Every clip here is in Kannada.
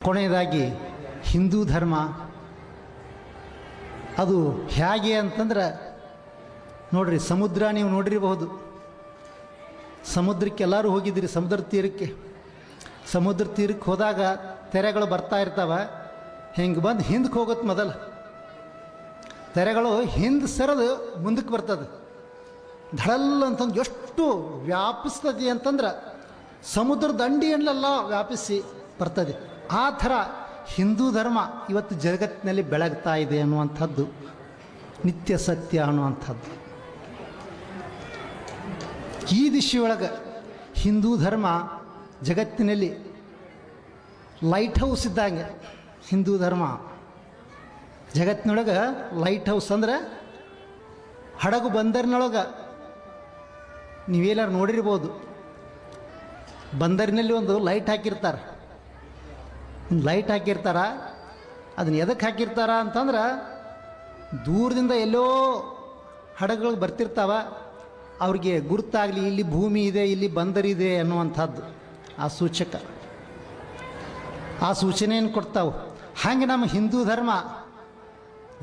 ಕೊನೆಯದಾಗಿ ಹಿಂದೂ ಧರ್ಮ ಅದು ಹೇಗೆ ಅಂತಂದ್ರೆ ನೋಡ್ರಿ, ಸಮುದ್ರ ನೀವು ನೋಡಿರಬಹುದು. ಸಮುದ್ರಕ್ಕೆ ಎಲ್ಲರೂ ಹೋಗಿದ್ದೀರಿ, ಸಮುದ್ರ ತೀರಕ್ಕೆ. ಸಮುದ್ರ ತೀರಕ್ಕೆ ಹೋದಾಗ ತೆರೆಗಳು ಬರ್ತಾ ಇರ್ತಾವೆ, ಹಿಂಗೆ ಬಂದು ಹಿಂದಕ್ಕೆ ಹೋಗುತ್ತೆ. ಮೊದಲು ತೆರೆಗಳು ಹಿಂದೆ ಸರಿದು ಮುಂದಕ್ಕೆ ಬರ್ತದೆ. ಧಡಲ್ ಅಂತಂದು ಎಷ್ಟು ವ್ಯಾಪಿಸ್ತದೆ ಅಂತಂದ್ರೆ ಸಮುದ್ರ ದಂಡಿಯಲ್ಲೆಲ್ಲ ವ್ಯಾಪಿಸಿ ಬರ್ತದೆ. ಆ ಥರ ಹಿಂದೂ ಧರ್ಮ ಇವತ್ತು ಜಗತ್ತಿನಲ್ಲಿ ಬೆಳಗ್ತಾ ಇದೆ ಅನ್ನುವಂಥದ್ದು ನಿತ್ಯ ಸತ್ಯ ಅನ್ನುವಂಥದ್ದು. ಈ ದಿಶೆಯೊಳಗೆ ಹಿಂದೂ ಧರ್ಮ ಜಗತ್ತಿನಲ್ಲಿ ಲೈಟ್ ಹೌಸ್ ಇದ್ದಂಗೆ. ಹಿಂದೂ ಧರ್ಮ ಜಗತ್ತಿನೊಳಗೆ ಲೈಟ್ ಹೌಸ್ ಅಂದ್ರೆ ಹಡಗು ಬಂದರಿನೊಳಗೆ ನೀವೆಲ್ಲರೂ ನೋಡಿರ್ಬೋದು. ಬಂದರಿನಲ್ಲಿ ಒಂದು ಲೈಟ್ ಹಾಕಿರ್ತಾರೆ. ಒಂದು ಲೈಟ್ ಹಾಕಿರ್ತಾರೆ. ಅದನ್ನು ಎದಕ್ಕೆ ಹಾಕಿರ್ತಾರ ಅಂತಂದ್ರೆ ದೂರದಿಂದ ಎಲ್ಲೋ ಹಡಗುಗಳು ಬರ್ತಿರ್ತಾವ, ಅವ್ರಿಗೆ ಗುರುತಾಗಲಿ ಇಲ್ಲಿ ಭೂಮಿ ಇದೆ, ಇಲ್ಲಿ ಬಂದರಿದೆ ಅನ್ನುವಂಥದ್ದು ಆ ಸೂಚಕ, ಆ ಸೂಚನೆಯನ್ನು ಕೊಡ್ತಾವೆ. ಹಾಗೆ ನಮ್ಮ ಹಿಂದೂ ಧರ್ಮ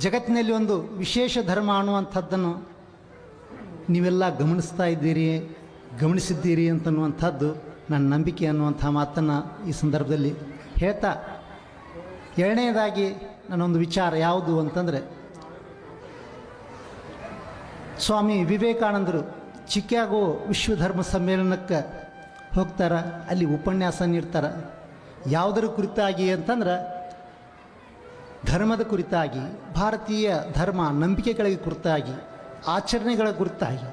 ಜಗತ್ತಿನಲ್ಲಿ ಒಂದು ವಿಶೇಷ ಧರ್ಮ ಅನ್ನುವಂಥದ್ದನ್ನು ನೀವೆಲ್ಲ ಗಮನಿಸಿದ್ದೀರಿ ಅಂತನ್ನುವಂಥದ್ದು ನನ್ನ ನಂಬಿಕೆ ಅನ್ನುವಂಥ ಮಾತನ್ನು ಈ ಸಂದರ್ಭದಲ್ಲಿ ಹೇಳ್ತಾ, ಎರಡನೇದಾಗಿ ನನ್ನೊಂದು ವಿಚಾರ ಯಾವುದು ಅಂತಂದರೆ, ಸ್ವಾಮಿ ವಿವೇಕಾನಂದರು ಚಿಕಾಗೋ ವಿಶ್ವ ಧರ್ಮ ಸಮ್ಮೇಳನಕ್ಕೆ ಹೋಗ್ತಾರೆ. ಅಲ್ಲಿ ಉಪನ್ಯಾಸ ನೀಡ್ತಾರೆ. ಯಾವುದರ ಕುರಿತಾಗಿ ಅಂತಂದ್ರೆ ಧರ್ಮದ ಕುರಿತಾಗಿ, ಭಾರತೀಯ ಧರ್ಮ ನಂಬಿಕೆಗಳಿಗೆ ಕುರಿತಾಗಿ, ಆಚರಣೆಗಳ ಕುರಿತಾಗಿ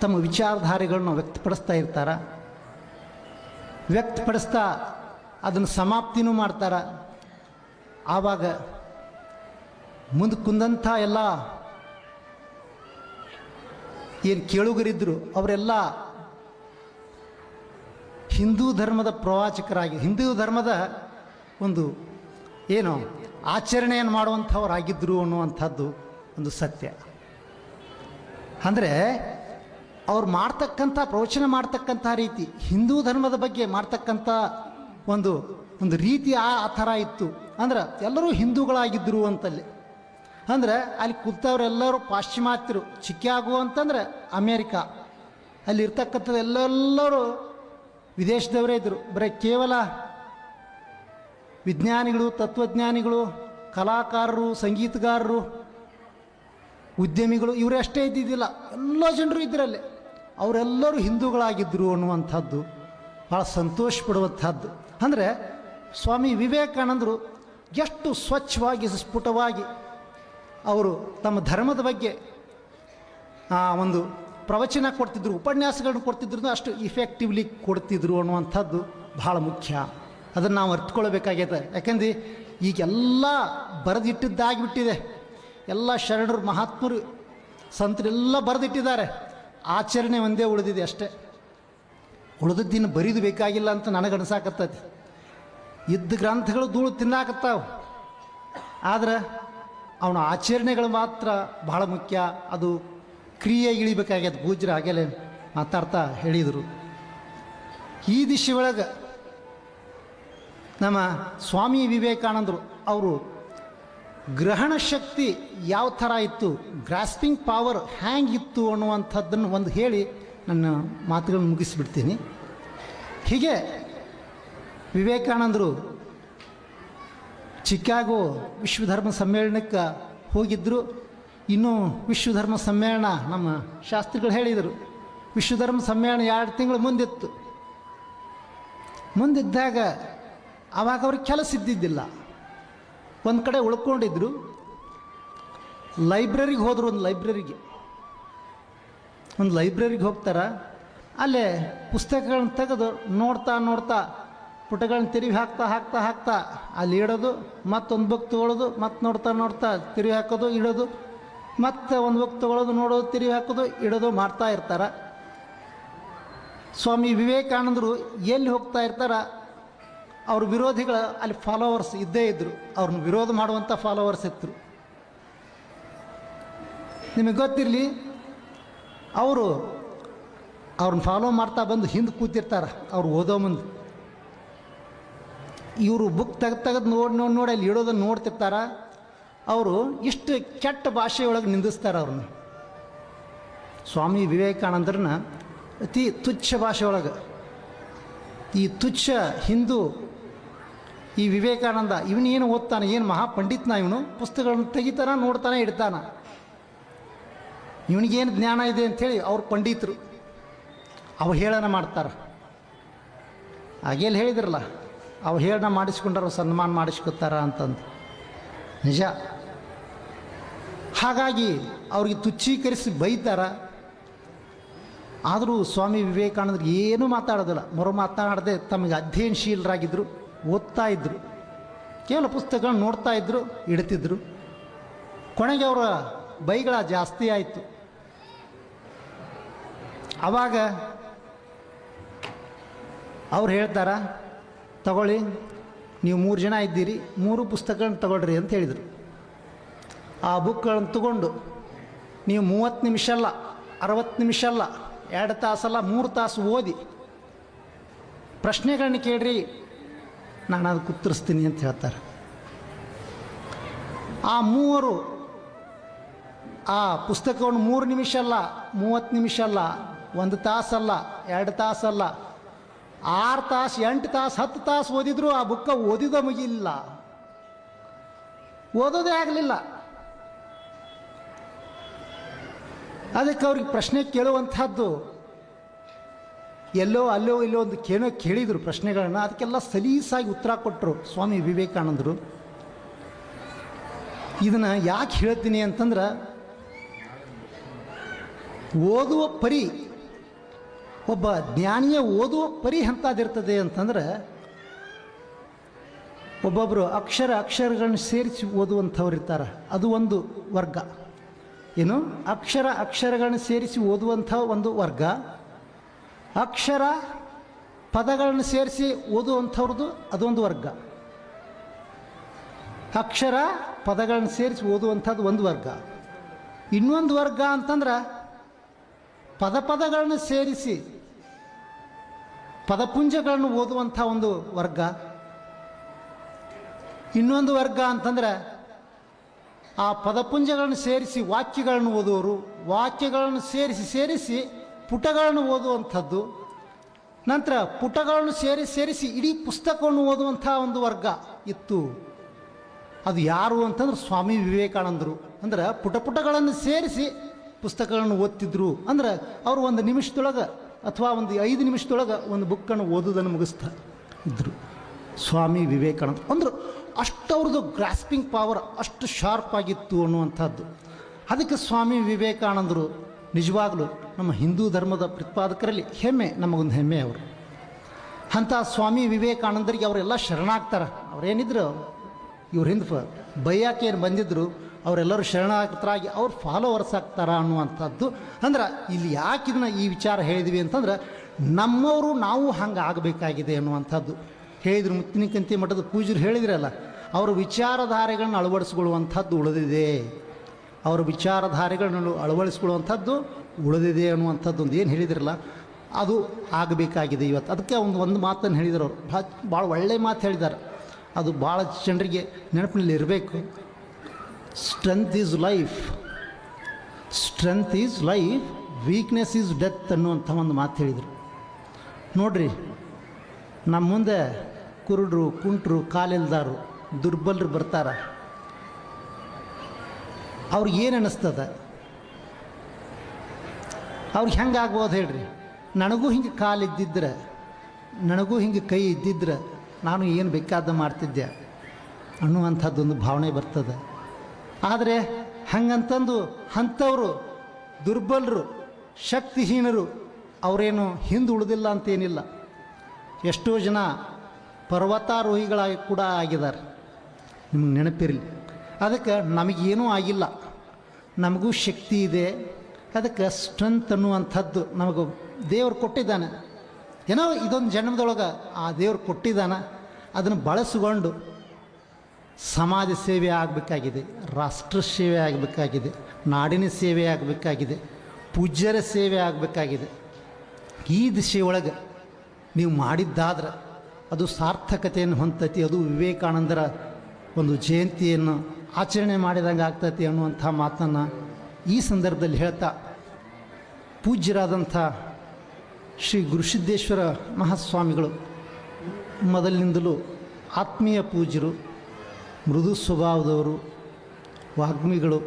ತಮ್ಮ ವಿಚಾರಧಾರೆಗಳನ್ನು ವ್ಯಕ್ತಪಡಿಸ್ತಾ ಅದನ್ನು ಸಮಾಪ್ತಿನೂ ಮಾಡ್ತಾರೆ. ಆವಾಗ ಮುಂದೆ ಕುಂದಂಥ ಎಲ್ಲ ಏನು ಕೇಳುಗರಿದ್ದರು ಅವರೆಲ್ಲ ಹಿಂದೂ ಧರ್ಮದ ಪ್ರವಾಚಕರಾಗಿ, ಹಿಂದೂ ಧರ್ಮದ ಒಂದು ಏನು ಆಚರಣೆಯನ್ನು ಮಾಡುವಂಥವರಾಗಿದ್ದರು ಅನ್ನುವಂಥದ್ದು ಒಂದು ಸತ್ಯ. ಅಂದರೆ ಅವ್ರು ಮಾಡ್ತಕ್ಕಂಥ ಪ್ರವಚನ ಮಾಡ್ತಕ್ಕಂಥ ರೀತಿ, ಹಿಂದೂ ಧರ್ಮದ ಬಗ್ಗೆ ಮಾಡ್ತಕ್ಕಂಥ ಒಂದು ರೀತಿ ಆ ಥರ ಇತ್ತು. ಅಂದ್ರೆ ಎಲ್ಲರೂ ಹಿಂದೂಗಳಾಗಿದ್ದರು ಅಂತಲ್ಲಿ. ಅಂದರೆ ಅಲ್ಲಿ ಕೂತವರೆಲ್ಲರೂ ಪಾಶ್ಚಿಮಾತ್ಯರು. ಚಿಕಾಗೋ ಅಂತಂದರೆ ಅಮೇರಿಕಾ, ಅಲ್ಲಿ ಇರ್ತಕ್ಕಂಥದ್ದು ಎಲ್ಲರೂ ವಿದೇಶದವರೇ ಇದ್ದರು. ಬರೀ ಕೇವಲ ವಿಜ್ಞಾನಿಗಳು, ತತ್ವಜ್ಞಾನಿಗಳು, ಕಲಾಕಾರರು, ಸಂಗೀತಗಾರರು, ಉದ್ಯಮಿಗಳು ಇವರೇ ಅಷ್ಟೇ ಇದ್ದಿದ್ದಿಲ್ಲ, ಎಲ್ಲ ಜನರು ಇದ್ದರಲ್ಲಿ. ಅವರೆಲ್ಲರೂ ಹಿಂದೂಗಳಾಗಿದ್ದರು ಅನ್ನುವಂಥದ್ದು ಭಾಳ ಸಂತೋಷ ಪಡುವಂಥದ್ದು. ಅಂದರೆ ಸ್ವಾಮಿ ವಿವೇಕಾನಂದರು ಎಷ್ಟು ಸ್ವಚ್ಛವಾಗಿ ಸ್ಫುಟವಾಗಿ ಅವರು ತಮ್ಮ ಧರ್ಮದ ಬಗ್ಗೆ ಒಂದು ಪ್ರವಚನ ಕೊಡ್ತಿದ್ರು, ಉಪನ್ಯಾಸಗಳನ್ನು ಕೊಡ್ತಿದ್ರು, ಅಷ್ಟು ಇಫೆಕ್ಟಿವ್ಲಿ ಕೊಡ್ತಿದ್ರು ಅನ್ನುವಂಥದ್ದು ಭಾಳ ಮುಖ್ಯ. ಅದನ್ನು ನಾವು ಅರ್ಥಕೊಳ್ಬೇಕಾಗ್ಯದ. ಯಾಕಂದ್ರೆ ಈಗೆಲ್ಲ ಬರೆದಿಟ್ಟಿದ್ದಾಗಿಬಿಟ್ಟಿದೆ. ಎಲ್ಲ ಶರಣರು, ಮಹಾತ್ಮರು, ಸಂತರೆಲ್ಲ ಬರೆದಿಟ್ಟಿದ್ದಾರೆ. ಆಚರಣೆ ಒಂದೇ ಉಳಿದಿದೆ ಅಷ್ಟೇ. ಉಳಿದದ್ದಿನ ಬರೀದು ಬೇಕಾಗಿಲ್ಲ ಅಂತ ನನಗನ್ಸಾಕತ್ತೈತಿ. ಇದ್ದ ಗ್ರಂಥಗಳು ಧೂಳು ತಿನ್ನಾಕತ್ತಾವ, ಆದ್ರೆ ಅವನ ಆಚರಣೆಗಳು ಮಾತ್ರ ಬಹಳ ಮುಖ್ಯ. ಅದು ಕ್ರಿಯೆಗೆ ಇಳಿಬೇಕಾಗ್ಯದ. ಪೂಜ್ಯರು ಹಾಗೆಲ್ಲ ಮಾತಾಡ್ತಾ ಹೇಳಿದರು. ಈ ದಿಶೆ ಒಳಗೆ ನಮ್ಮ ಸ್ವಾಮಿ ವಿವೇಕಾನಂದರು ಅವರು ಗ್ರಹಣ ಶಕ್ತಿ ಯಾವ ಥರ ಇತ್ತು, ಗ್ರಾಸ್ಪಿಂಗ್ ಪವರ್ ಹ್ಯಾಂಗಿತ್ತು ಅನ್ನುವಂಥದ್ದನ್ನು ಒಂದು ಹೇಳಿ ನನ್ನ ಮಾತುಗಳನ್ನು ಮುಗಿಸಿಬಿಡ್ತೀನಿ. ಹೀಗೆ ವಿವೇಕಾನಂದರು ಚಿಕಾಗೋ ವಿಶ್ವಧರ್ಮ ಸಮ್ಮೇಳನಕ್ಕೆ ಹೋಗಿದ್ದರು. ಇನ್ನೂ ವಿಶ್ವಧರ್ಮ ಸಮ್ಮೇಳನ ನಮ್ಮ ಶಾಸ್ತ್ರಿಗಳು ಹೇಳಿದರು, ವಿಶ್ವಧರ್ಮ ಸಮ್ಮೇಳನ 2 ತಿಂಗಳು ಮುಂದಿದ್ದಾಗ ಆವಾಗ ಅವ್ರಿಗೆ ಕೆಲಸ ಇದ್ದಿದ್ದಿಲ್ಲ. ಒಂದು ಕಡೆ ಉಳ್ಕೊಂಡಿದ್ರು. ಲೈಬ್ರರಿಗೆ ಹೋದರು. ಒಂದು ಲೈಬ್ರರಿಗೆ ಹೋಗ್ತಾರೆ. ಅಲ್ಲೇ ಪುಸ್ತಕಗಳನ್ನ ತೆಗೆದು ನೋಡ್ತಾ ಪುಟಗಳನ್ನ ತಿರುವಿ ಹಾಕ್ತಾ ಅಲ್ಲಿ ಇಡೋದು, ಮತ್ತೊಂದು ಬುಕ್ ತೊಗೊಳ್ಳೋದು, ಮತ್ತೆ ನೋಡ್ತಾ ತಿರುವಿ ಹಾಕೋದು, ಇಡೋದು, ಮತ್ತೆ ಒಂದು ಬುಕ್ ತೊಗೊಳ್ಳೋದು, ನೋಡೋದು, ತಿರುವಿ ಹಾಕೋದು, ಇಡೋದು ಮಾಡ್ತಾ ಇರ್ತಾರೆ. ಸ್ವಾಮಿ ವಿವೇಕಾನಂದರು ಎಲ್ಲಿ ಹೋಗ್ತಾ ಇರ್ತಾರೆ, ಅವ್ರ ವಿರೋಧಿಗಳು ಅಲ್ಲಿ ಫಾಲೋವರ್ಸ್ ಇದ್ದೇ ಇದ್ದರು. ಅವ್ರನ್ನ ವಿರೋಧ ಮಾಡುವಂಥ ಫಾಲೋವರ್ಸ್ ಇದ್ದರು. ನಿಮಗೆ ಗೊತ್ತಿರಲಿ, ಅವ್ರನ್ನ ಫಾಲೋ ಮಾಡ್ತಾ ಬಂದು ಹಿಂದೆ ಕೂತಿರ್ತಾರೆ. ಅವ್ರು ಓದೋ ಮುಂದೆ ಇವರು ಬುಕ್ ತೆಗೆದು ನೋಡಿ ಅಲ್ಲಿ ಇಡೋದನ್ನು ನೋಡ್ತಿರ್ತಾರ. ಅವರು ಇಷ್ಟು ಕೆಟ್ಟ ಭಾಷೆಯೊಳಗೆ ನಿಂದಿಸ್ತಾರೆ ಅವ್ರನ್ನ. ಸ್ವಾಮಿ ವಿವೇಕಾನಂದರನ್ನ ಅತಿ ತುಚ್ಛ ಭಾಷೆಯೊಳಗೆ, ಈ ತುಚ್ಛ ಹಿಂದೂ ಈ ವಿವೇಕಾನಂದ ಇವನೇನು ಓದ್ತಾನೆ, ಏನು ಮಹಾಪಂಡಿತನ ಇವನು, ಪುಸ್ತಕಗಳನ್ನು ತೆಗಿತಾನ, ನೋಡ್ತಾನೆ, ಇಡ್ತಾನ, ಇವನಿಗೇನು ಜ್ಞಾನ ಇದೆ ಅಂಥೇಳಿ ಅವ್ರು ಪಂಡಿತರು ಅವಹೇಳನ ಮಾಡ್ತಾರೆ. ಹಾಗೆಲ್ಲಿ ಹೇಳಿದ್ರಲ್ಲ, ಅವಹೇಳನ ಮಾಡಿಸ್ಕೊಂಡಾರ ಸನ್ಮಾನ ಮಾಡಿಸ್ಕೊತಾರ ಅಂತಂದು ನಿಜ. ಹಾಗಾಗಿ ಅವ್ರಿಗೆ ತುಚ್ಛೀಕರಿಸಿ ಬೈತಾರ. ಆದರೂ ಸ್ವಾಮಿ ವಿವೇಕಾನಂದರು ಏನೂ ಮಾತಾಡೋದಿಲ್ಲ, ಮಾತನಾಡದೆ ತಮಗೆ ಅಧ್ಯಯನಶೀಲರಾಗಿದ್ದರು, ಓದ್ತಾ ಇದ್ದರು, ಕೇವಲ ಪುಸ್ತಕಗಳನ್ನ ನೋಡ್ತಾ ಇದ್ದರು, ಇಡ್ತಿದ್ರು. ಕೊನೆಗೆ ಅವರ ಬೈಗಳ ಜಾಸ್ತಿ ಆಯಿತು. ಆವಾಗ ಅವ್ರು ಹೇಳ್ತಾರ, ತಗೊಳ್ಳಿ, ನೀವು 3 ಜನ ಇದ್ದೀರಿ, 3 ಪುಸ್ತಕಗಳನ್ನ ತಗೊಳ್ರಿ ಅಂತ ಹೇಳಿದರು. ಆ ಬುಕ್ಗಳನ್ನು ತಗೊಂಡು ನೀವು 30 ನಿಮಿಷ ಅಲ್ಲ, 60 ನಿಮಿಷ ಅಲ್ಲ, 2 ತಾಸಲ್ಲ, 3 ತಾಸು ಓದಿ ಪ್ರಶ್ನೆಗಳನ್ನ ಕೇಳ್ರಿ, ನಾನು ಅದಕ್ಕೆ ಉತ್ತರಿಸ್ತೀನಿ ಅಂತ ಹೇಳ್ತಾರೆ. ಆ 3 ಆ ಪುಸ್ತಕವನ್ನು 3 ನಿಮಿಷ ಅಲ್ಲ, 30 ನಿಮಿಷ ಅಲ್ಲ, 1 ತಾಸಲ್ಲ, 2 ತಾಸಲ್ಲ, 6 ತಾಸು, 8 ತಾಸು, 10 ತಾಸು ಓದಿದ್ರು ಆ ಬುಕ್ಕ ಓದಿದ ಮುಗಿಲ್ಲ, ಓದೋದೇ ಆಗಲಿಲ್ಲ. ಅದಕ್ಕೆ ಅವ್ರಿಗೆ ಪ್ರಶ್ನೆ ಕೇಳುವಂಥದ್ದು ಎಲ್ಲೋ ಅಲ್ಲೋ ಇಲ್ಲೋ ಒಂದು ಕೇಳಿದರು ಪ್ರಶ್ನೆಗಳನ್ನು. ಅದಕ್ಕೆಲ್ಲ ಸಲೀಸಾಗಿ ಉತ್ತರ ಕೊಟ್ಟರು ಸ್ವಾಮಿ ವಿವೇಕಾನಂದರು. ಇದನ್ನು ಯಾಕೆ ಹೇಳ್ತೀನಿ ಅಂತಂದ್ರೆ, ಓದುವ ಪರಿ, ಒಬ್ಬ ಜ್ಞಾನಿಯ ಓದುವ ಪರಿ ಎಂಥದ್ದಿರ್ತದೆ ಅಂತಂದ್ರೆ, ಒಬ್ಬೊಬ್ಬರು ಅಕ್ಷರಗಳನ್ನು ಸೇರಿಸಿ ಓದುವಂಥವ್ರು ಇರ್ತಾರೆ, ಅದು ಒಂದು ವರ್ಗ. ಏನು, ಅಕ್ಷರಗಳನ್ನು ಸೇರಿಸಿ ಓದುವಂಥ ಒಂದು ವರ್ಗ. ಅಕ್ಷರ ಪದಗಳನ್ನು ಸೇರಿಸಿ ಓದುವಂಥವ್ರದ್ದು ಅದೊಂದು ವರ್ಗ. ಅಕ್ಷರ ಪದಗಳನ್ನು ಸೇರಿಸಿ ಓದುವಂಥದ್ದು ಒಂದು ವರ್ಗ. ಇನ್ನೊಂದು ವರ್ಗ ಅಂತಂದ್ರೆ ಪದಗಳನ್ನು ಸೇರಿಸಿ ಪದಪುಂಜಗಳನ್ನು ಓದುವಂಥ ಒಂದು ವರ್ಗ. ಇನ್ನೊಂದು ವರ್ಗ ಅಂತಂದ್ರೆ ಆ ಪದಪುಂಜಗಳನ್ನು ಸೇರಿಸಿ ವಾಕ್ಯಗಳನ್ನು ಓದುವವರು, ವಾಕ್ಯಗಳನ್ನು ಸೇರಿಸಿ ಪುಟಗಳನ್ನು ಓದುವಂಥದ್ದು. ನಂತರ ಪುಟಗಳನ್ನು ಸೇರಿಸಿ ಇಡೀ ಪುಸ್ತಕವನ್ನು ಓದುವಂಥ ಒಂದು ವರ್ಗ ಇತ್ತು. ಅದು ಯಾರು ಅಂತಂದ್ರೆ ಸ್ವಾಮಿ ವಿವೇಕಾನಂದರು. ಅಂದ್ರೆ ಪುಟಗಳನ್ನು ಸೇರಿಸಿ ಪುಸ್ತಕಗಳನ್ನು ಓದ್ತಿದ್ರು. ಅಂದ್ರೆ ಅವರು 1 ನಿಮಿಷದೊಳಗೆ ಅಥವಾ ಒಂದು 5 ನಿಮಿಷದೊಳಗೆ ಒಂದು ಬುಕ್ಕನ್ನು ಓದೋದನ್ನು ಮುಗಿಸ್ತಾ ಇದ್ದರು ಸ್ವಾಮಿ ವಿವೇಕಾನಂದ. ಅಂದ್ರೆ ಅಷ್ಟು ಅವ್ರದ್ದು ಗ್ರಾಸ್ಪಿಂಗ್ ಪವರ್ ಅಷ್ಟು ಶಾರ್ಪ್ ಆಗಿತ್ತು ಅನ್ನುವಂಥದ್ದು. ಅದಕ್ಕೆ ಸ್ವಾಮಿ ವಿವೇಕಾನಂದರು ನಿಜವಾಗಲೂ ನಮ್ಮ ಹಿಂದೂ ಧರ್ಮದ ಪ್ರತಿಪಾದಕರಲ್ಲಿ ಹೆಮ್ಮೆ, ನಮಗೊಂದು ಹೆಮ್ಮೆ ಅವರು. ಅಂಥ ಸ್ವಾಮಿ ವಿವೇಕಾನಂದರಿಗೆ ಅವರೆಲ್ಲ ಶರಣಾಗ್ತಾರೆ. ಅವರೇನಿದ್ರು ಇವ್ರ ಹಿಂದೆ ಬೈಯಾಕೇನು ಬಂದಿದ್ದರು, ಅವರೆಲ್ಲರೂ ಶರಣಾಗತರಾಗಿ ಅವ್ರು ಫಾಲೋವರ್ಸ್ ಆಗ್ತಾರ ಅನ್ನುವಂಥದ್ದು. ಅಂದ್ರೆ ಇಲ್ಲಿ ಯಾಕೆ ಇದನ್ನ ಈ ವಿಚಾರ ಹೇಳಿದ್ವಿ ಅಂತಂದ್ರೆ, ನಮ್ಮವರು ನಾವು ಹಂಗೆ ಆಗಬೇಕಾಗಿದೆ ಅನ್ನುವಂಥದ್ದು ಹೇಳಿದರು. ಮುತ್ತಿನಕಂತಿ ಮಠದ ಪೂಜ್ಯರು ಹೇಳಿದ್ರಲ್ಲ, ಅವರ ವಿಚಾರಧಾರೆಗಳನ್ನು ಅಳವಡಿಸ್ಕೊಳ್ಳುವಂಥದ್ದು ಉಳಿದಿದೆ, ಅವರ ವಿಚಾರಧಾರೆಗಳನ್ನು ಅಳವಡಿಸ್ಕೊಳ್ಳುವಂಥದ್ದು ಉಳಿದಿದೆ ಅನ್ನುವಂಥದ್ದು ಒಂದು ಏನು ಹೇಳಿದ್ರಲ್ಲ, ಅದು ಆಗಬೇಕಾಗಿದೆ ಇವತ್ತು. ಅದಕ್ಕೆ ಒಂದು ಮಾತನ್ನು ಹೇಳಿದರು ಅವರು, ಭಾಳ ಒಳ್ಳೆಯ ಮಾತು ಹೇಳಿದ್ದಾರೆ. ಅದು ಭಾಳ ಜನರಿಗೆ ನೆನಪಿನಲ್ಲಿ ಇರಬೇಕು. Strength is life, strength is life, weakness is death ಅನ್ನುವಂಥ ಒಂದು ಮಾತು ಹೇಳಿದರು. ನೋಡ್ರಿ, ನಮ್ಮ ಮುಂದೆ ಕುರುಡರು, ಕುಂಟರು, ಕಾಲಿಲ್ದಾರು, ದುರ್ಬಲರು ಬರ್ತಾರೆ. ಅವ್ರಿಗೆ ಏನು ಅನ್ನಿಸ್ತದೆ? ಅವ್ರಿಗೆ ಹೆಂಗೆ ಆಗ್ಬೋದು ಹೇಳ್ರಿ? ನನಗೂ ಹಿಂಗೆ ಕಾಲಿದ್ದಿದ್ರೆ, ನನಗೂ ಹಿಂಗೆ ಕೈ ಇದ್ದಿದ್ರೆ ನಾನು ಏನು ಬೇಕಾದ ಮಾಡ್ತಿದ್ದೆ ಅನ್ನುವಂಥದ್ದೊಂದು ಭಾವನೆ ಬರ್ತದೆ. ಆದರೆ ಹಂಗಂತಂದು ಅಂಥವರು ದುರ್ಬಲರು, ಶಕ್ತಿಹೀನರು ಅವರೇನು ಹಿಂದೆ ಉಳಿದಿಲ್ಲ ಅಂತೇನಿಲ್ಲ. ಎಷ್ಟೋ ಜನ ಪರ್ವತಾರೋಹಿಗಳಾಗಿ ಕೂಡ ಆಗಿದ್ದಾರೆ, ನಿಮಗೆ ನೆನಪಿರಲಿ. ಅದಕ್ಕೆ ನಮಗೇನೂ ಆಗಿಲ್ಲ, ನಮಗೂ ಶಕ್ತಿ ಇದೆ. ಅದಕ್ಕೆ ಸ್ಟ್ರೆಂತ್ ಅನ್ನುವಂಥದ್ದು ನಮಗೆ ದೇವರು ಕೊಟ್ಟಿದ್ದಾನೆ. ಏನೋ ಇದೊಂದು ಜನ್ಮದೊಳಗೆ ಆ ದೇವರು ಕೊಟ್ಟಿದ್ದಾನೆ, ಅದನ್ನು ಬಳಸಿಕೊಂಡು ಸಮಾಜ ಸೇವೆ ಆಗಬೇಕಾಗಿದೆ, ರಾಷ್ಟ್ರ ಸೇವೆ ಆಗಬೇಕಾಗಿದೆ, ನಾಡಿನ ಸೇವೆ ಆಗಬೇಕಾಗಿದೆ, ಪೂಜ್ಯರ ಸೇವೆ ಆಗಬೇಕಾಗಿದೆ. ಈ ದಿಶೆಯೊಳಗೆ ನೀವು ಮಾಡಿದ್ದಾದ್ರೆ ಅದು ಸಾರ್ಥಕತೆಯನ್ನು ಹೊಂದತಿ. ಅದು ವಿವೇಕಾನಂದರ ಒಂದು ಜಯಂತಿಯನ್ನು ಆಚರಣೆ ಮಾಡಿದಂಗೆ ಆಗ್ತತಿ ಅನ್ನುವಂಥ ಮಾತನ್ನು ಈ ಸಂದರ್ಭದಲ್ಲಿ ಹೇಳ್ತಾ, ಪೂಜ್ಯರಾದಂಥ ಶ್ರೀ ಗುರುಸಿದ್ದೇಶ್ವರ ಮಹಾಸ್ವಾಮಿಗಳು ಮೊದಲಿನಿಂದಲೂ ಆತ್ಮೀಯ ಪೂಜ್ಯರು, ಮೃದು ಸ್ವಭಾವದವರು, ವಾಗ್ಮಿಗಳು.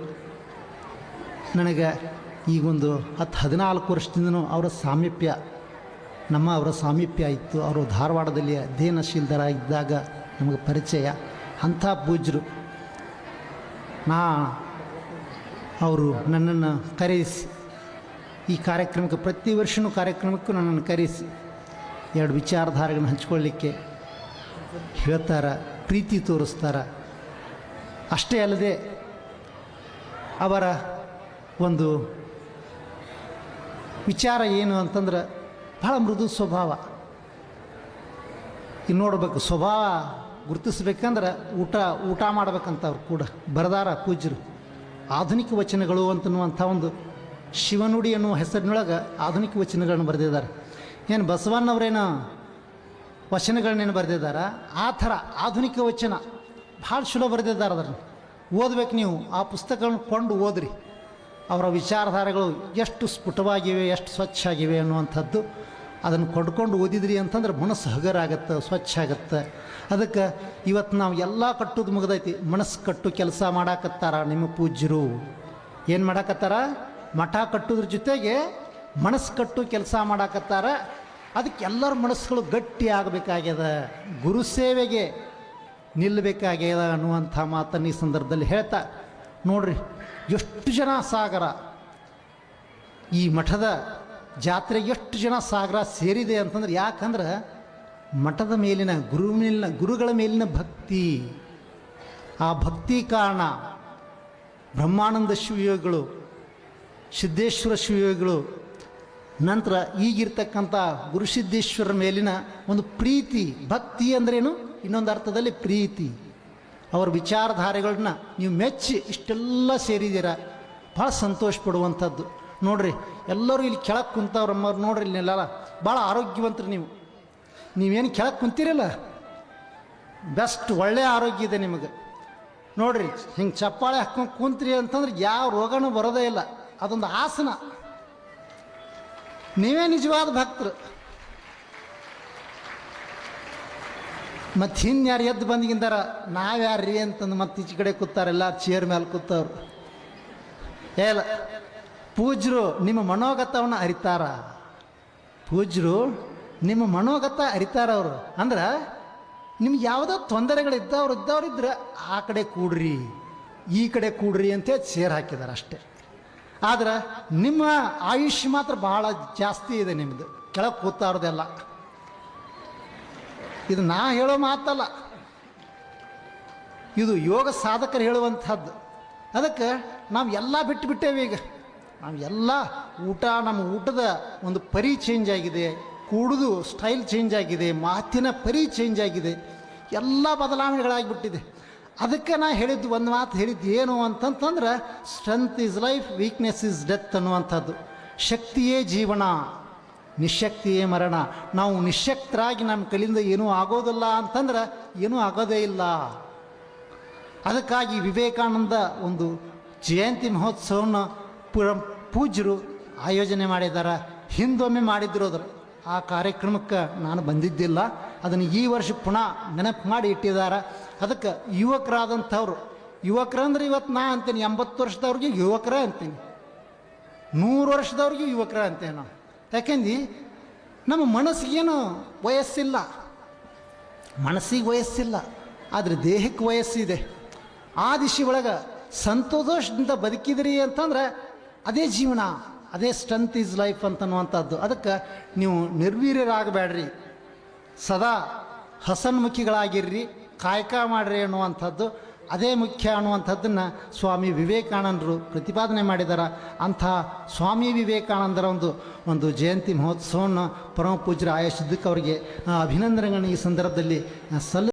ನನಗೆ ಈಗೊಂದು 10-14 ವರ್ಷದಿಂದನೂ ಅವರ ಸಾಮೀಪ್ಯ ಅವರ ಸಾಮೀಪ್ಯ ಇತ್ತು. ಅವರು ಧಾರವಾಡದಲ್ಲಿ ಅಧ್ಯಯನಶೀಲರಾಗಿದ್ದಾಗ ನಮಗೆ ಪರಿಚಯ. ಅಂಥ ಪೂಜ್ಯರು. ಅವರು ನನ್ನನ್ನು ಕರೆಯಿಸಿ ಈ ಕಾರ್ಯಕ್ರಮಕ್ಕೆ, ಪ್ರತಿ ವರ್ಷವೂ ಕಾರ್ಯಕ್ರಮಕ್ಕೂ ನನ್ನನ್ನು ಕರೆಯಿಸಿ 2 ವಿಚಾರಧಾರೆಗಳನ್ನು ಹಂಚ್ಕೊಳ್ಳಿಕ್ಕೆ ಹೇಳ್ತಾರೆ, ಪ್ರೀತಿ ತೋರಿಸ್ತಾರೆ. ಅಷ್ಟೇ ಅಲ್ಲದೆ ಅವರ ಒಂದು ವಿಚಾರ ಏನು ಅಂತಂದ್ರೆ ಭಾಳ ಮೃದು ಸ್ವಭಾವ. ಇನ್ನು ನೋಡ್ಬೇಕು, ಸ್ವಭಾವ ಗುರುತಿಸ್ಬೇಕಂದ್ರೆ ಊಟ ಮಾಡ್ಬೇಕಂತ ಅವ್ರು ಕೂಡ ಬರದಾರ ಪೂಜ್ಯರು. ಆಧುನಿಕ ವಚನಗಳು ಅಂತನ್ನುವಂಥ ಒಂದು ಶಿವನುಡಿ ಅನ್ನುವ ಹೆಸರಿನೊಳಗೆ ಆಧುನಿಕ ವಚನಗಳನ್ನು ಬರೆದಿದ್ದಾರೆ. ಏನು ಬಸವಣ್ಣವರೇನೋ ವಚನಗಳನ್ನೇನು ಬರೆದಿದ್ದಾರೆ, ಆ ಥರ ಆಧುನಿಕ ವಚನ ಭಾಳ ಚಲೋ ಬರೆದಿದ್ದಾರೆ. ಅದನ್ನು ಓದ್ಬೇಕು ನೀವು. ಆ ಪುಸ್ತಕಗಳನ್ನು ಕೊಂಡು ಓದ್ರಿ. ಅವರ ವಿಚಾರಧಾರೆಗಳು ಎಷ್ಟು ಸ್ಫುಟವಾಗಿವೆ, ಎಷ್ಟು ಸ್ವಚ್ಛ ಆಗಿವೆ ಅನ್ನುವಂಥದ್ದು ಅದನ್ನು ಕೊಂಡ್ಕೊಂಡು ಓದಿದ್ರಿ ಅಂತಂದ್ರೆ ಮನಸ್ಸು ಹಗರ ಆಗತ್ತೆ, ಸ್ವಚ್ಛ ಆಗತ್ತೆ. ಅದಕ್ಕೆ ಇವತ್ತು ನಾವು ಎಲ್ಲ ಕಟ್ಟೋದು ಮುಗ್ದೈತಿ. ಮನಸ್ಸು ಕಟ್ಟು ಕೆಲಸ ಮಾಡಾಕತ್ತಾರ ನಿಮ್ಮ ಪೂಜ್ಯರು. ಏನು ಮಾಡಾಕತ್ತಾರ? ಮಠ ಕಟ್ಟೋದ್ರ ಜೊತೆಗೆ ಮನಸ್ಸು ಕಟ್ಟು ಕೆಲಸ ಮಾಡಾಕತ್ತಾರ. ಅದಕ್ಕೆ ಎಲ್ಲರ ಮನಸ್ಸುಗಳು ಗಟ್ಟಿ ಆಗಬೇಕಾಗ್ಯದ, ಗುರು ಸೇವೆಗೆ ನಿಲ್ಲಬೇಕಾಗ್ಯದ ಅನ್ನುವಂಥ ಮಾತನ್ನು ಈ ಸಂದರ್ಭದಲ್ಲಿ ಹೇಳ್ತಾ, ನೋಡ್ರಿ ಎಷ್ಟು ಜನ ಸಾಗರ, ಈ ಮಠದ ಜಾತ್ರೆಗೆ ಎಷ್ಟು ಜನ ಸಾಗರ ಸೇರಿದೆ ಅಂತಂದ್ರೆ, ಯಾಕಂದ್ರೆ ಮಠದ ಮೇಲಿನ ಗುರುಗಳ ಮೇಲಿನ ಭಕ್ತಿ. ಆ ಭಕ್ತಿ ಕಾರಣ ಬ್ರಹ್ಮಾನಂದ ಶಿವಯೋಗಿಗಳು, ಸಿದ್ದೇಶ್ವರ ಶಿವಯೋಗಿಗಳು, ನಂತರ ಈಗಿರ್ತಕ್ಕಂಥ ಗುರುಸಿದ್ದೇಶ್ವರರ ಮೇಲಿನ ಒಂದು ಪ್ರೀತಿ. ಭಕ್ತಿ ಅಂದ್ರೇನು? ಇನ್ನೊಂದು ಅರ್ಥದಲ್ಲಿ ಪ್ರೀತಿ. ಅವರ ವಿಚಾರಧಾರೆಗಳನ್ನ ನೀವು ಮೆಚ್ಚಿ ಇಷ್ಟೆಲ್ಲ ಸೇರಿದ್ದೀರ, ಭಾಳ ಸಂತೋಷ ಪಡುವಂಥದ್ದು. ನೋಡ್ರಿ, ಎಲ್ಲರೂ ಇಲ್ಲಿ ಕೆಳಗೆ ಕುಂತವ್ರಮ್ಮವ್ರು ನೋಡ್ರಿ, ಇಲ್ಲೆಲ್ಲ ಭಾಳ ಆರೋಗ್ಯವಂತರು. ನೀವೇನು ಕೆಳಗೆ ಕುಂತೀರಲ್ಲ, ಬೆಸ್ಟ್, ಒಳ್ಳೆಯ ಆರೋಗ್ಯ ಇದೆ ನಿಮಗೆ. ನೋಡ್ರಿ, ಹಿಂಗೆ ಚಪ್ಪಾಳೆ ಹಾಕ್ಕೊಂಡು ಕುಂತ್ರಿ ಅಂತಂದ್ರೆ ಯಾವ ರೋಗನೂ ಬರೋದೇ ಇಲ್ಲ. ಅದೊಂದು ಆಸನ. ನೀವೇ ನಿಜವಾದ ಭಕ್ತರು. ಮತ್ತು ಯಾರು ಎದ್ದು ಬಂದಿಗಿಂದಾರ ನಾವ್ಯಾರ್ರಿ ಅಂತಂದು ಮತ್ತೆ ಈಚೆ ಕಡೆ ಕೂತಾರೆಲ್ಲ ಚೇರ್ ಮೇಲೆ ಕೂತವ್ರು. ಏಲ್ಲ, ಪೂಜ್ಯರು ನಿಮ್ಮ ಮನೋಗತವನ್ನು ಅರಿತಾರ. ಪೂಜ್ಯರು ನಿಮ್ಮ ಮನೋಗತ ಅರಿತಾರ. ಅವರು ಅಂದ್ರೆ ನಿಮ್ಗೆ ಯಾವುದೋ ಇದ್ದವ್ರಿದ್ರೆ ಆ ಕಡೆ ಕೂಡ್ರಿ, ಈ ಕಡೆ ಕೂಡ್ರಿ ಅಂತೇಳಿ ಚೇರ್ ಹಾಕಿದ್ದಾರೆ ಅಷ್ಟೇ. ಆದ್ರೆ ನಿಮ್ಮ ಆಯುಷ್ಯ ಮಾತ್ರ ಭಾಳ ಜಾಸ್ತಿ ಇದೆ ನಿಮ್ಮದು, ಕೆಳಗೆ ಕೂತಾರೋದೆಲ್ಲ. ಇದು ನಾ ಹೇಳೋ ಮಾತಲ್ಲ, ಇದು ಯೋಗ ಸಾಧಕರು ಹೇಳುವಂಥದ್ದು. ಅದಕ್ಕೆ ನಾವು ಎಲ್ಲ ಬಿಟ್ಟುಬಿಟ್ಟೇವೆ. ಈಗ ನಾವೆಲ್ಲ ನಮ್ಮ ಊಟದ ಒಂದು ಪರಿ ಚೇಂಜ್ ಆಗಿದೆ, ಕೂಡುದು ಸ್ಟೈಲ್ ಚೇಂಜ್ ಆಗಿದೆ, ಮಾತಿನ ಪರಿ ಚೇಂಜ್ ಆಗಿದೆ, ಎಲ್ಲ ಬದಲಾವಣೆಗಳಾಗಿಬಿಟ್ಟಿದೆ. ಅದಕ್ಕೆ ನಾ ಹೇಳಿದ್ದು ಒಂದು ಮಾತು ಹೇಳಿದ್ದು ಏನು ಅಂತಂತಂದ್ರೆ, strength is life, weakness is death ಅನ್ನುವಂಥದ್ದು. ಶಕ್ತಿಯೇ ಜೀವನ, ನಿಶಕ್ತಿಯೇ ಮರಣ. ನಾವು ನಿಶಕ್ತರಾಗಿ ನಮ್ಮ ಕೈಲಿಂದ ಏನೂ ಆಗೋದಿಲ್ಲ ಅಂತಂದ್ರೆ ಏನೂ ಆಗೋದೇ ಇಲ್ಲ. ಅದಕ್ಕಾಗಿ ವಿವೇಕಾನಂದ ಒಂದು ಜಯಂತಿ ಮಹೋತ್ಸವವನ್ನು ಪೂಜ್ಯರು ಆಯೋಜನೆ ಮಾಡಿದ್ದಾರೆ. ಹಿಂದೊಮ್ಮೆ ಮಾಡಿದ್ರು ಆ ಕಾರ್ಯಕ್ರಮಕ್ಕೆ ನಾನು ಬಂದಿದ್ದಿಲ್ಲ. ಅದನ್ನು ಈ ವರ್ಷ ಪುನಃ ನೆನಪು ಮಾಡಿ ಇಟ್ಟಿದ್ದಾರೆ. ಅದಕ್ಕೆ ಯುವಕರಾದಂಥವ್ರು, ಯುವಕರಂದ್ರೆ ಇವತ್ತು ನಾ ಅಂತೀನಿ 80 ವರ್ಷದವ್ರಿಗೆ ಯುವಕರೇ ಅಂತೀನಿ, 100 ವರ್ಷದವ್ರಿಗೆ ಯುವಕರೇ ಅಂತೇನೆ ನಾವು. ಯಾಕೆಂದ್ರೆ ನಮ್ಮ ಮನಸ್ಸಿಗೇನು ವಯಸ್ಸಿಲ್ಲ, ಮನಸ್ಸಿಗೆ ವಯಸ್ಸಿಲ್ಲ, ಆದರೆ ದೇಹಕ್ಕೆ ವಯಸ್ಸಿದೆ. ಆ ದಿಶೆ ಒಳಗೆ ಸಂತೋಷದಿಂದ ಬದುಕಿದ್ರಿ ಅಂತಂದ್ರೆ ಅದೇ ಜೀವನ, ಅದೇ ಸ್ಟ್ರೆಂತ್ ಈಸ್ ಲೈಫ್ ಅಂತನ್ನುವಂಥದ್ದು. ಅದಕ್ಕೆ ನೀವು ನಿರ್ವೀರ್ಯರಾಗಬೇಡ್ರಿ, ಸದಾ ಹಸನ್ಮುಖಿಗಳಾಗಿರ್ರಿ, ಕಾಯಕ ಮಾಡಿರಿ ಅನ್ನುವಂಥದ್ದು ಅದೇ ಮುಖ್ಯ ಅನ್ನುವಂಥದ್ದನ್ನು ಸ್ವಾಮಿ ವಿವೇಕಾನಂದರು ಪ್ರತಿಪಾದನೆ ಮಾಡಿದ್ದಾರೆ. ಅಂಥ ಸ್ವಾಮಿ ವಿವೇಕಾನಂದರ ಒಂದು ಜಯಂತಿ ಮಹೋತ್ಸವವನ್ನು ಪರಮ ಪೂಜ್ಯರು ಆಯೋಜಿಸಿದ್ದಕ್ಕೆ ಅವರಿಗೆ ಅಭಿನಂದನೆಗಳನ್ನು ಈ ಸಂದರ್ಭದಲ್ಲಿ